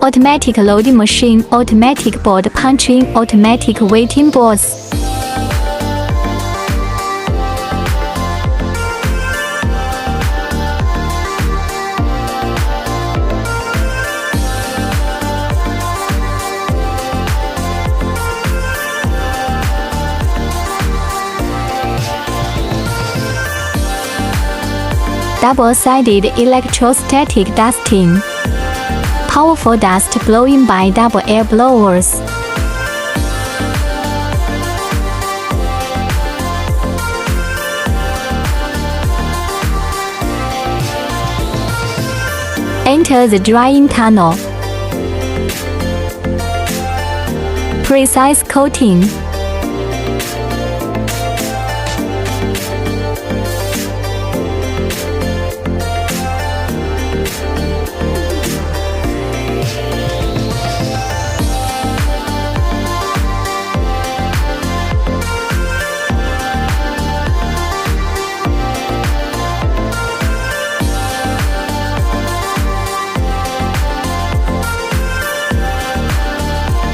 automatic loading machine, automatic board punching, automatic weighting boards. Double-sided electrostatic dusting. Powerful dust blowing by double air blowers. Enter the drying tunnel. Precise coating.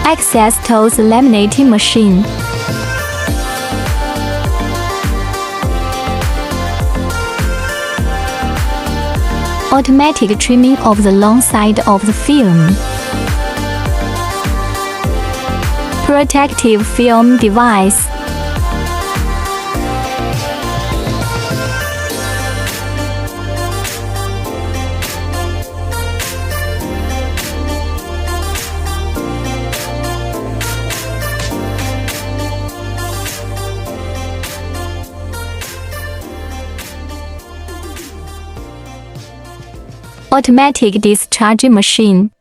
Access to the laminating machine. Automatic trimming of the long side of the film. Protective film device. Automatic discharging machine.